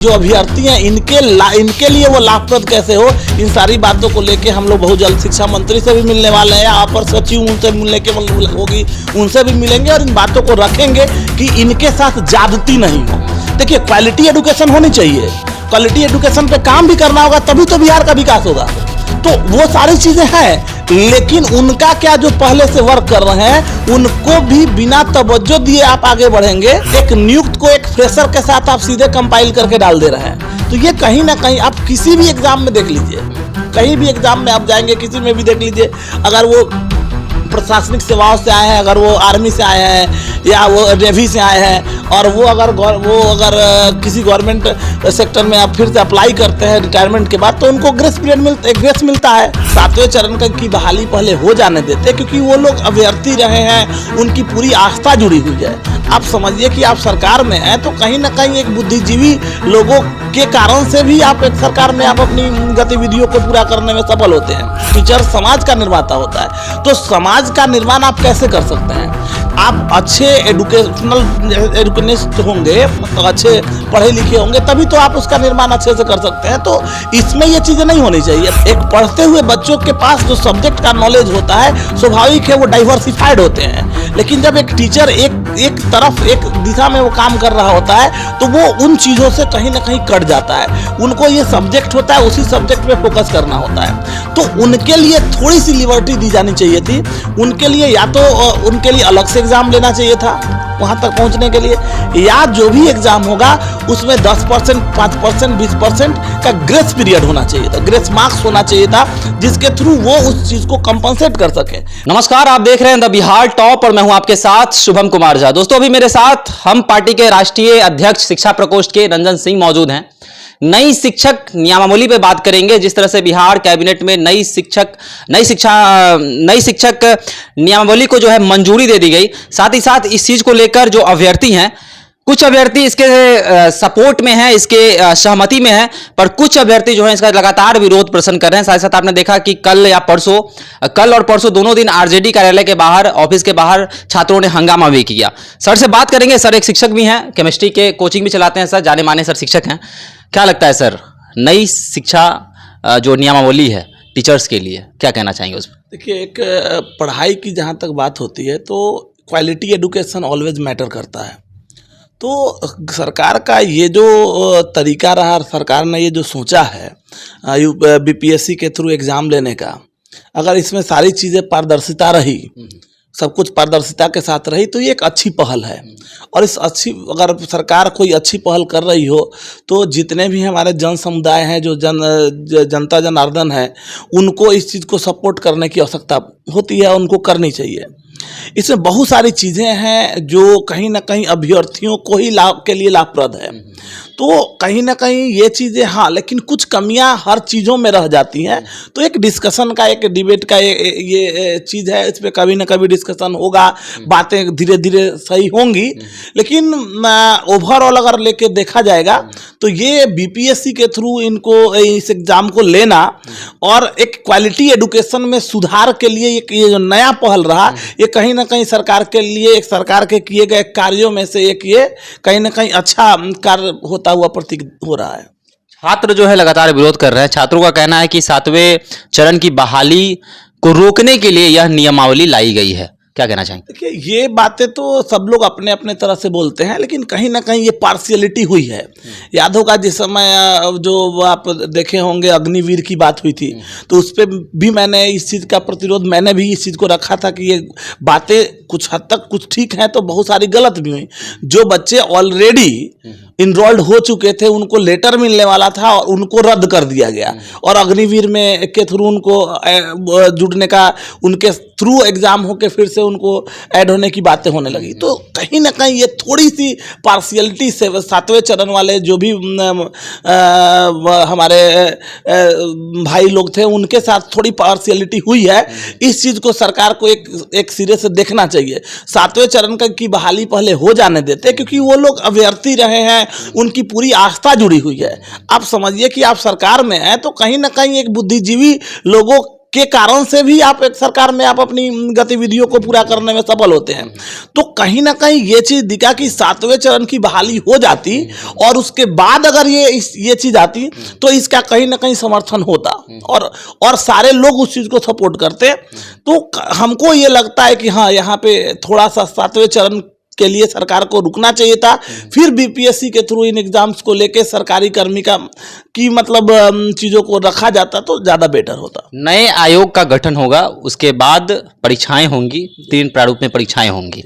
जो अभ्यर्थी हैं इनके लिए वो लाभप्रद कैसे हो, इन सारी बातों को लेके हम लोग बहुत जल्द शिक्षा मंत्री से भी मिलने वाले हैं। अपर सचिव उनसे मिलने के होगी, उनसे भी मिलेंगे और इन बातों को रखेंगे कि इनके साथ ज्यादती नहीं हो। देखिए, क्वालिटी एजुकेशन होनी चाहिए, क्वालिटी एजुकेशन पे काम भी करना होगा, तभी तो बिहार का विकास होगा। तो वो सारी चीजें हैं, लेकिन उनका क्या जो पहले से वर्क कर रहे हैं उनको भी बिना तवज्जो दिए आप आगे बढ़ेंगे। एक नियुक्त को एक फ्रेशर के साथ आप सीधे कंपाइल करके डाल दे रहे हैं। तो ये कहीं ना कहीं आप किसी भी एग्जाम में देख लीजिए, कहीं भी एग्जाम में आप जाएंगे, किसी में भी देख लीजिए, अगर वो प्रशासनिक सेवाओं से आए हैं, अगर वो आर्मी से आए हैं या वो नेवी से आए हैं, और वो अगर किसी गवर्नमेंट सेक्टर में आप फिर से अप्लाई करते हैं रिटायरमेंट के बाद, तो उनको ग्रेस मिलता है। 7वें चरण की बहाली पहले हो जाने देते, क्योंकि वो लोग अभ्यर्थी रहे हैं, उनकी पूरी आस्था जुड़ी हुई है। आप समझिए कि आप सरकार में हैं, तो कहीं ना कहीं एक बुद्धिजीवी लोगों के कारण से भी आप एक सरकार में आप अपनी गतिविधियों को पूरा करने में सफल होते हैं। टीचर समाज का निर्माता होता है, तो समाज का निर्माण आप कैसे कर सकते हैं? आप अच्छे एडुकेनिस्ट होंगे, मतलब अच्छे पढ़े लिखे होंगे, तभी तो आप उसका निर्माण अच्छे से कर सकते हैं। तो इसमें ये चीजें नहीं होनी चाहिए। एक पढ़ते हुए बच्चों के पास जो सब्जेक्ट का नॉलेज होता है, स्वाभाविक है वो डाइवर्सिफाइड होते हैं, लेकिन जब एक टीचर एक तरफ एक दिशा में वो काम कर रहा होता है, तो वो उन चीजों से कहीं ना कहीं कट जाता है। उनको ये सब्जेक्ट होता है, उसी सब्जेक्ट पे फोकस करना होता है। तो उनके लिए थोड़ी सी लिबर्टी दी जानी चाहिए थी। उनके लिए या तो उनके लिए अलग से एग्जाम लेना चाहिए था वहां तक पहुंचने के लिए, या जो भी एग्जाम होगा उसमें 10%, 5%, 20% का ग्रेस पीरियड होना चाहिए था, ग्रेस मार्क्स होना चाहिए था, जिसके थ्रू वो उस चीज को कंपनसेट कर सके। नमस्कार, आप देख रहे हैं द बिहार टॉप और मैं हूं आपके साथ शुभम कुमार झा। दोस्तों, अभी मेरे साथ हम पार्टी के राष्ट्रीय अध्यक्ष शिक्षा प्रकोष्ठ के रंजन सिंह मौजूद हैं। नई शिक्षक नियमावली पे बात करेंगे, जिस तरह से बिहार कैबिनेट में नई शिक्षक नियमावली को जो है मंजूरी दे दी गई। साथ ही साथ इस चीज को लेकर जो अभ्यर्थी हैं, कुछ अभ्यर्थी इसके सपोर्ट में हैं, इसके सहमति में हैं, पर कुछ अभ्यर्थी जो है इसका लगातार विरोध प्रदर्शन कर रहे हैं। साथ ही साथ आपने देखा कि कल और परसों दोनों दिन आरजेडी कार्यालय के बाहर, ऑफिस के बाहर छात्रों ने हंगामा भी किया। सर से बात करेंगे। सर एक शिक्षक भी हैं, केमिस्ट्री के कोचिंग भी चलाते हैं सर, जाने माने सर शिक्षक हैं। क्या लगता है सर, नई शिक्षा जो नियमावली है टीचर्स के लिए, क्या कहना चाहेंगे उसमें? देखिए, एक पढ़ाई की जहाँ तक बात होती है तो क्वालिटी एजुकेशन ऑलवेज मैटर करता है। तो सरकार का ये जो तरीका रहा, सरकार ने ये जो सोचा है बीपीएससी के थ्रू एग्ज़ाम लेने का, अगर इसमें सारी चीज़ें पारदर्शिता रही, सब कुछ पारदर्शिता के साथ रही, तो ये एक अच्छी पहल है। और अगर सरकार कोई अच्छी पहल कर रही हो, तो जितने भी हमारे जन समुदाय हैं, जो जनता जनार्दन है, उनको इस चीज़ को सपोर्ट करने की आवश्यकता होती है, उनको करनी चाहिए। इसमें बहुत सारी चीज़ें हैं जो कहीं ना कहीं अभ्यर्थियों को ही के लिए लाभप्रद है। तो कहीं ना कहीं ये चीज़ें, हाँ, लेकिन कुछ कमियां हर चीज़ों में रह जाती हैं। तो एक डिस्कशन का, एक डिबेट का ये चीज़ है, इस पर कभी ना कभी डिस्कशन होगा, बातें धीरे धीरे सही होंगी। लेकिन ओवरऑल अगर लेके देखा जाएगा तो ये बीपीएससी के थ्रू इनको इस एग्ज़ाम को लेना और एक क्वालिटी एजुकेशन में सुधार के लिए ये जो नया पहल रहा, ये कहीं ना कहीं सरकार के लिए, एक सरकार के किए गए कार्यों में से एक ये कहीं ना कहीं अच्छा कार्य होता हुआ प्रतीत हो रहा है। छात्र जो है लगातार विरोध कर रहे हैं। छात्रों का कहना है कि 7वें चरण की बहाली को रोकने के लिए यह नियमावली लाई गई है। क्या कहना चाहेंगे? देखिए, ये बातें तो सब लोग अपने अपने तरह से बोलते हैं, लेकिन कहीं ना कहीं ये पार्शियलिटी हुई है। याद होगा जिस समय जो आप देखे होंगे अग्निवीर की बात हुई थी, तो उस पर भी मैंने इस चीज़ का प्रतिरोध, मैंने भी इस चीज़ को रखा था कि ये बातें कुछ हद तक कुछ ठीक हैं, तो बहुत सारी गलत भी हुई। जो बच्चे ऑलरेडी इनरोल्ड हो चुके थे, उनको लेटर मिलने वाला था और उनको रद्द कर दिया गया, और अग्निवीर में के थ्रू उनको जुड़ने का, उनके थ्रू एग्जाम होके फिर से उनको ऐड होने की बातें होने लगी। तो कहीं ना कहीं ये थोड़ी सी पार्शियलिटी से 7वें चरण वाले जो भी हमारे भाई लोग थे, उनके साथ थोड़ी पार्शियलिटी हुई है। इस चीज़ को सरकार को एक सिरे से देखना चाहिए। 7वें चरण की बहाली पहले हो जाने देते, क्योंकि वो लोग अभ्यर्थी रहे हैं, उनकी पूरी आस्था जुड़ी हुई है। आप समझिए कि आप सरकार में हैं, तो कहीं ना कहीं एक बुद्धिजीवी लोगों के कारण से भी आप एक सरकार में आप अपनी गतिविधियों को पूरा करने में सफल होते हैं। तो कहीं ना कहीं ये चीज दिखा कि 7वें चरण की बहाली हो जाती और उसके बाद अगर ये चीज आती तो इसका कहीं ना कहीं समर्थन होता और सारे लोग उस चीज को सपोर्ट करते। तो हमको ये लगता है कि हाँ, यहाँ पे थोड़ा सा 7वें चरण के लिए सरकार को रुकना चाहिए था, फिर बीपीएससी के थ्रू इन एग्जाम्स को लेके सरकारी कर्मी की मतलब चीज़ों को रखा जाता तो ज़्यादा बेटर होता। नए आयोग का गठन होगा, उसके बाद परीक्षाएं होंगी, 3 प्रारूप में परीक्षाएं होंगी।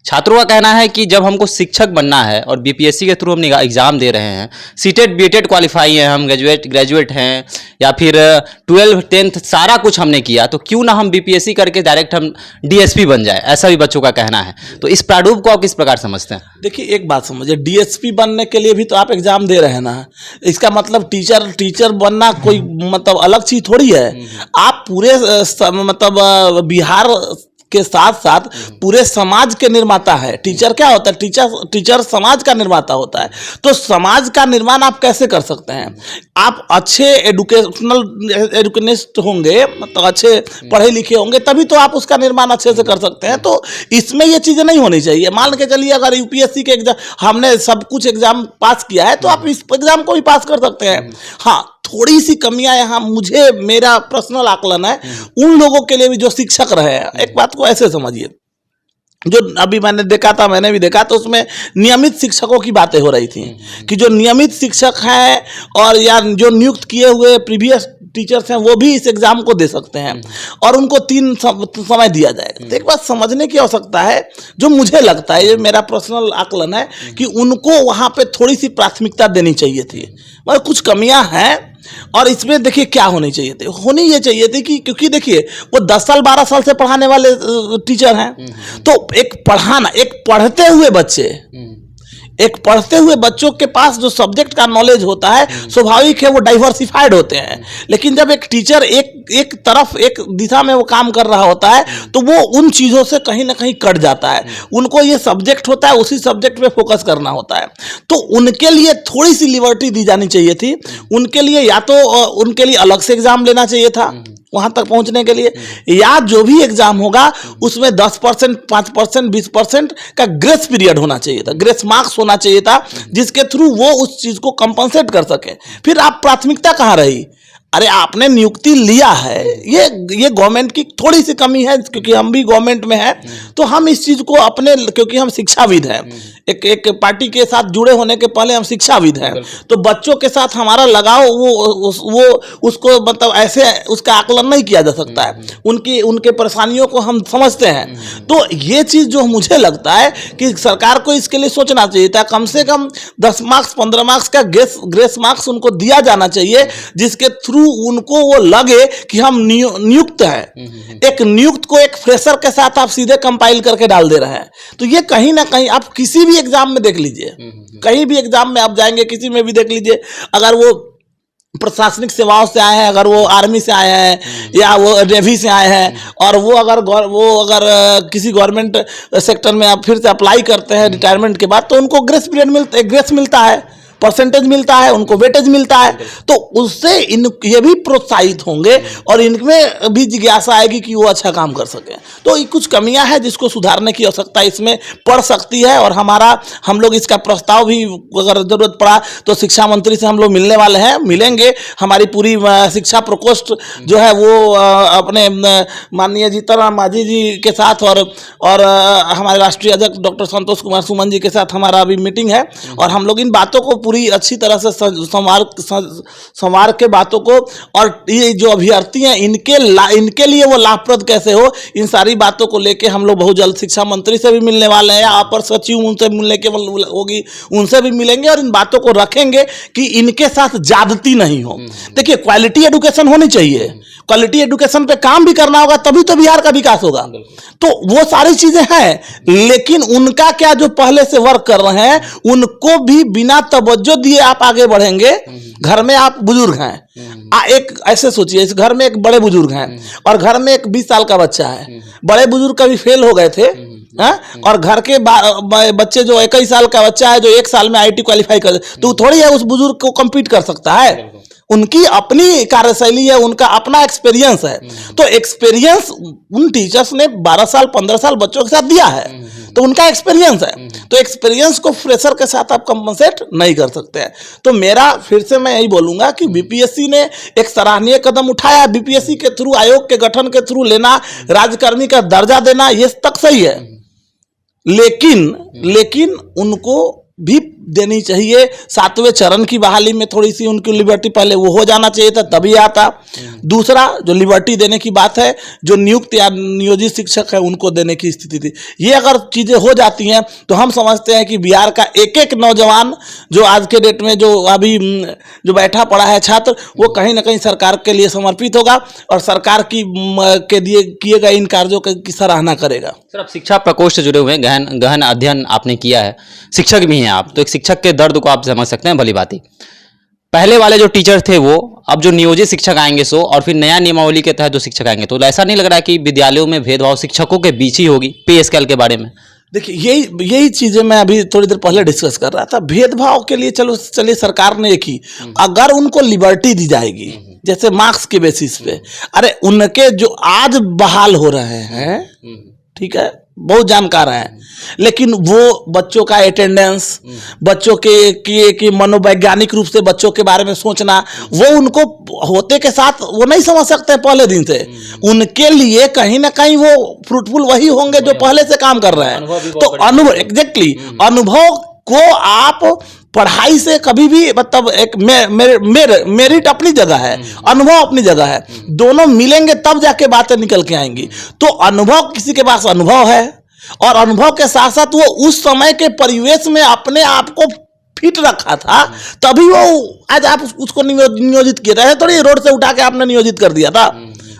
छात्रों का कहना है कि जब हमको शिक्षक बनना है और बीपीएससी के थ्रू हम एग्जाम दे रहे हैं, सीटेट बीटेट क्वालिफाई हैं, हम ग्रेजुएट हैं या फिर 12th 10th सारा कुछ हमने किया, तो क्यों ना हम बीपीएससी करके डायरेक्ट हम डीएसपी बन जाए, ऐसा भी बच्चों का कहना है। तो इस प्रारूप को आप किस प्रकार समझते हैं? देखिए, एक बात समझिए, डीएसपी बनने के लिए भी तो आप एग्जाम दे रहे हैं ना। इसका मतलब टीचर बनना कोई मतलब अलग चीज थोड़ी है। आप पूरे मतलब बिहार के साथ साथ पूरे समाज के निर्माता है। टीचर क्या होता है? टीचर समाज का निर्माता होता है। तो समाज का निर्माण आप कैसे कर सकते हैं? आप अच्छे एडुकेनिस्ट होंगे, मतलब अच्छे पढ़े लिखे होंगे, तभी तो आप उसका निर्माण अच्छे से कर सकते हैं। तो इसमें ये चीज़ें नहीं होनी चाहिए। मान के चलिए अगर यूपीएससी के एग्जाम हमने सब कुछ एग्जाम पास किया है तो आप इस एग्जाम को भी पास कर सकते हैं। हाँ, थोड़ी सी कमियां यहाँ मेरा पर्सनल आकलन है उन लोगों के लिए भी जो शिक्षक रहे हैं। एक बात को ऐसे समझिए, जो अभी मैंने भी देखा तो उसमें नियमित शिक्षकों की बातें हो रही थी कि जो नियमित शिक्षक हैं और या जो नियुक्त किए हुए प्रीवियस टीचर्स हैं वो भी इस एग्जाम को दे सकते हैं और उनको 3 समय दिया जाएगा। तो एक बात समझने की आवश्यकता है, जो मुझे लगता है, ये मेरा पर्सनल आकलन है कि उनको वहाँ पे थोड़ी सी प्राथमिकता देनी चाहिए थी। मगर कुछ कमियां हैं और इसमें देखिए क्या होनी ये चाहिए थी कि क्योंकि देखिए वो 10 साल 12 साल से पढ़ाने वाले टीचर हैं। तो एक पढ़ते हुए बच्चों के पास जो सब्जेक्ट का नॉलेज होता है स्वाभाविक है वो डाइवर्सिफाइड होते हैं। लेकिन जब एक टीचर एक तरफ एक दिशा में वो काम कर रहा होता है तो वो उन चीज़ों से कहीं ना कहीं कट जाता है। उनको ये सब्जेक्ट होता है, उसी सब्जेक्ट पे फोकस करना होता है। तो उनके लिए थोड़ी सी लिबर्टी दी जानी चाहिए थी। उनके लिए या तो उनके लिए अलग से एग्जाम लेना चाहिए था वहां तक पहुंचने के लिए, या जो भी एग्जाम होगा उसमें 10%, 5%, 20% का ग्रेस पीरियड होना चाहिए था, ग्रेस मार्क्स होना चाहिए था, जिसके थ्रू वो उस चीज को कंपनसेट कर सके। फिर आप प्राथमिकता कहाँ रही? अरे आपने नियुक्ति लिया है, ये गवर्नमेंट की थोड़ी सी कमी है, क्योंकि हम भी गवर्नमेंट में हैं तो हम इस चीज को क्योंकि हम शिक्षाविद हैं, एक पार्टी के साथ जुड़े होने के पहले हम शिक्षाविद हैं, तो बच्चों के साथ हमारा लगाव वो उसको मतलब ऐसे उसका आकलन नहीं किया जा सकता है। उनके परेशानियों को हम समझते हैं। तो ये चीज जो मुझे लगता है कि सरकार को इसके लिए सोचना चाहिए था। कम से कम 10 मार्क्स 15 मार्क्स का ग्रेस मार्क्स उनको दिया जाना चाहिए, जिसके थ्रू उनको वो लगे कि हम नियुक्त हैं। एक नियुक्त को एक फ्रेशर के साथ आप सीधे कंपाइल करके डाल दे रहे हैं। तो ये कहीं ना कहीं आप किसी भी एग्जाम में देख लीजिए, कहीं भी एग्जाम में आप जाएंगे, किसी में भी देख लीजिए, अगर वो प्रशासनिक सेवाओं से आए हैं, अगर वो आर्मी से आए हैं या वो नेवी से आए हैं और वो अगर किसी गवर्नमेंट सेक्टर में आप फिर से अप्लाई करते हैं रिटायरमेंट के बाद, तो उनको ग्रेस मिलता है, परसेंटेज मिलता है, उनको वेटेज मिलता है। तो उससे ये भी प्रोत्साहित होंगे और इनमें भी जिज्ञासा आएगी कि वो अच्छा काम कर सके। तो ये कुछ कमियां हैं जिसको सुधारने की आवश्यकता इसमें पड़ सकती है। और हम लोग इसका प्रस्ताव भी अगर जरूरत पड़ा तो शिक्षा मंत्री से हम लोग मिलेंगे। हमारी पूरी शिक्षा प्रकोष्ठ जो है वो अपने माननीय जीतन राम मांझी जी के साथ और हमारे राष्ट्रीय अध्यक्ष डॉक्टर संतोष कुमार सुमन जी के साथ हमारा अभी मीटिंग है और हम लोग इन बातों को पूरी अच्छी तरह से संवार के बातों को, और ये जो अभ्यर्थी हैं इनके लिए वो लाभप्रद कैसे हो, इन सारी बातों को लेके हम लोग बहुत जल्द शिक्षा मंत्री से भी मिलने वाले हैं। अपर सचिव उनसे मिलने के होगी, उनसे भी मिलेंगे और इन बातों को रखेंगे कि इनके साथ ज्यादती नहीं हो। देखिए, क्वालिटी एजुकेशन होनी चाहिए, क्वालिटी एजुकेशन पे काम भी करना होगा, तभी तो बिहार का विकास होगा। तो वो सारी चीजें हैं, लेकिन उनका क्या जो पहले से वर्क कर रहे हैं उनको भी बिना तवज्जो दिए आप आगे बढ़ेंगे। घर में आप बुजुर्ग हैं, एक ऐसे सोचिए, इस घर में एक बड़े बुजुर्ग हैं और घर में एक 20 साल का बच्चा है। बड़े बुजुर्ग कभी फेल हो गए थे और घर के बच्चे जो 21 साल का बच्चा है जो 1 साल में IIT क्वालिफाई कर, तो थोड़ी है उस बुजुर्ग को कम्पीट कर सकता है। उनकी अपनी कार्यशैली है, उनका अपना एक्सपीरियंस है। तो एक्सपीरियंस उन टीचर्स ने 12 साल 15 साल बच्चों के साथ दिया है, तो उनका एक्सपीरियंस है। तो एक्सपीरियंस को फ्रेशर के साथ आप कंपनसेट नहीं कर सकते हैं। तो मेरा फिर से मैं यही बोलूंगा कि बीपीएससी ने एक सराहनीय कदम उठाया। बीपीएससी के थ्रू, आयोग के गठन के थ्रू लेना, राज्यकर्मी का दर्जा देना, ये तक सही है, लेकिन उनको भी देनी चाहिए। 7वें चरण की बहाली में थोड़ी सी उनकी लिबर्टी पहले वो हो जाना चाहिए था, तभी आता। दूसरा, जो लिबर्टी देने की बात है, जो नियुक्त या नियोजित शिक्षक है उनको देने की स्थिति थी। ये अगर चीजें हो जाती हैं तो हम समझते हैं कि बिहार का एक एक नौजवान जो आज के डेट में जो अभी जो बैठा पड़ा है छात्र, वो कहीं ना कहीं सरकार के लिए समर्पित होगा और सरकार की के दिए किए गए इन कार्यों की सराहना करेगा। सर, आप शिक्षा प्रकोष्ठ से जुड़े हुए हैं, गहन अध्ययन आपने किया है, शिक्षक भी हैं आप, तो एक शिक्षक के दर्द को आप समझ सकते हैं भली भांति। पहले वाले जो टीचर थे वो, अब जो नियोजित शिक्षक आएंगे सो, और फिर नया नियमावली के तहत जो शिक्षक आएंगे, तो ऐसा नहीं लग रहा है कि विद्यालयों में भेदभाव शिक्षकों के बीच ही होगी? पे स्केल के बारे में देखिए, यही चीजें मैं अभी थोड़ी देर पहले डिस्कस कर रहा था। भेदभाव के लिए चलिए सरकार ने एक ही, अगर उनको लिबर्टी दी जाएगी जैसे मार्क्स के बेसिस पे, अरे उनके जो आज बहाल हो रहे हैं, ठीक है, बहुत जानकार हैं, लेकिन वो बच्चों का अटेंडेंस, बच्चों के मनोवैज्ञानिक रूप से बच्चों के बारे में सोचना, वो उनको होते के साथ वो नहीं समझ सकते पहले दिन से। उनके लिए कहीं ना कहीं वो फ्रूटफुल वही होंगे जो पहले से काम कर रहे हैं। तो अनुभव, एग्जैक्टली, अनुभव को आप पढ़ाई से कभी भी, मतलब एक मेरिट अपनी जगह है, अनुभव अपनी जगह है, दोनों मिलेंगे तब जाके बातें निकल के आएंगी। तो अनुभव, किसी के पास अनुभव है और अनुभव के साथ साथ वो उस समय के परिवेश में अपने आप को फिट रखा था, तभी वो आज आप उसको नियोजित किए रहे। थोड़ी रोड से उठा के आपने नियोजित कर दिया था,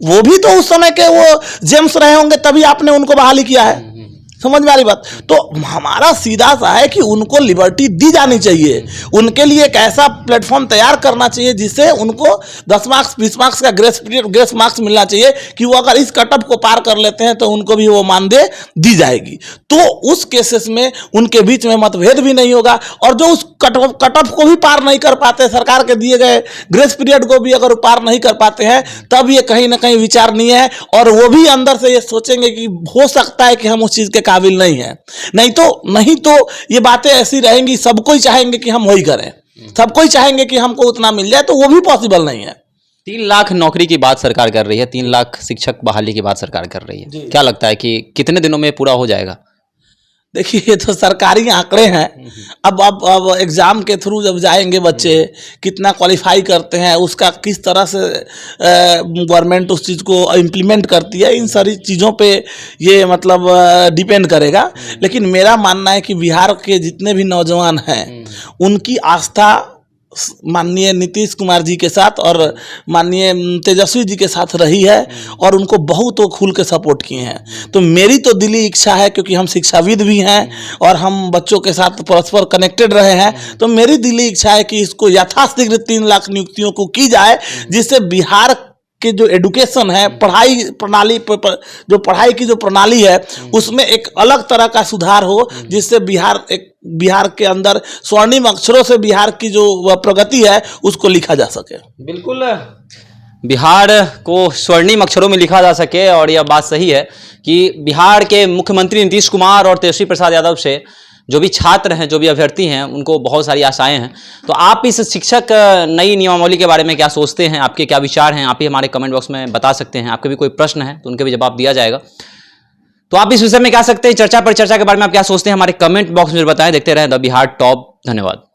वो भी तो उस समय के वो जेम्स रहे होंगे, तभी आपने उनको बहाली किया है। समझ में आ रही बात? तो हमारा सीधा सा है कि उनको लिबर्टी दी जानी चाहिए, उनके लिए एक ऐसा प्लेटफॉर्म तैयार करना चाहिए जिससे उनको 10 मार्क्स 20 मार्क्स का ग्रेस मार्क्स मिलना चाहिए कि वो अगर इस कटअप को पार कर लेते हैं तो उनको भी वो मानदेय दी जाएगी। तो उस केसेस में उनके बीच में मतभेद भी नहीं होगा, और जो उस कटअप को भी पार नहीं कर पाते, सरकार के दिए गए ग्रेस पीरियड को भी अगर पार नहीं कर पाते हैं, तब ये कहीं ना कहीं विचारणीय है, और वो भी अंदर से ये सोचेंगे कि हो सकता है कि हम उस चीज के काबिल नहीं है। नहीं तो ये बातें ऐसी रहेंगी, सबको ही चाहेंगे कि हम वही करें, सबको ही चाहेंगे कि हमको उतना मिल जाए, तो वो भी पॉसिबल नहीं है। 3 लाख नौकरी की बात सरकार कर रही है, 3 लाख शिक्षक बहाली की बात सरकार कर रही है, क्या लगता है कि कितने दिनों में पूरा हो जाएगा? देखिए, ये तो सरकारी आंकड़े हैं। अब एग्जाम के थ्रू जब जाएंगे बच्चे, कितना क्वालिफाई करते हैं, उसका किस तरह से गवर्नमेंट उस चीज़ को इम्प्लीमेंट करती है, इन सारी चीज़ों पे ये मतलब डिपेंड करेगा। लेकिन मेरा मानना है कि बिहार के जितने भी नौजवान हैं, उनकी आस्था माननीय नीतीश कुमार जी के साथ और माननीय तेजस्वी जी के साथ रही है, और उनको बहुत वो खुल के सपोर्ट किए हैं। तो मेरी तो दिली इच्छा है, क्योंकि हम शिक्षाविद भी हैं और हम बच्चों के साथ परस्पर कनेक्टेड रहे हैं, तो मेरी दिली इच्छा है कि इसको यथाशीघ्र 3 लाख नियुक्तियों को की जाए, जिससे बिहार के जो एडुकेशन है, पढ़ाई प्रणाली, जो पढ़ाई की जो प्रणाली है, उसमें एक अलग तरह का सुधार हो, जिससे बिहार के अंदर स्वर्णिम अक्षरों से बिहार की जो प्रगति है उसको लिखा जा सके। बिल्कुल, बिहार को स्वर्णिम अक्षरों में लिखा जा सके। और यह बात सही है कि बिहार के मुख्यमंत्री नीतीश कुमार और तेजस्वी प्रसाद यादव से जो भी छात्र हैं, जो भी अभ्यर्थी हैं, उनको बहुत सारी आशाएं हैं। तो आप इस शिक्षक नई नियमावली के बारे में क्या सोचते हैं, आपके क्या विचार हैं, आप ही हमारे कमेंट बॉक्स में बता सकते हैं। आपके भी कोई प्रश्न है तो उनके भी जवाब दिया जाएगा। तो आप इस विषय में क्या सकते हैं, चर्चा के बारे में आप क्या सोचते हैं, हमारे कमेंट बॉक्स में बताएं। देखते रहें द बिहार टॉप। धन्यवाद।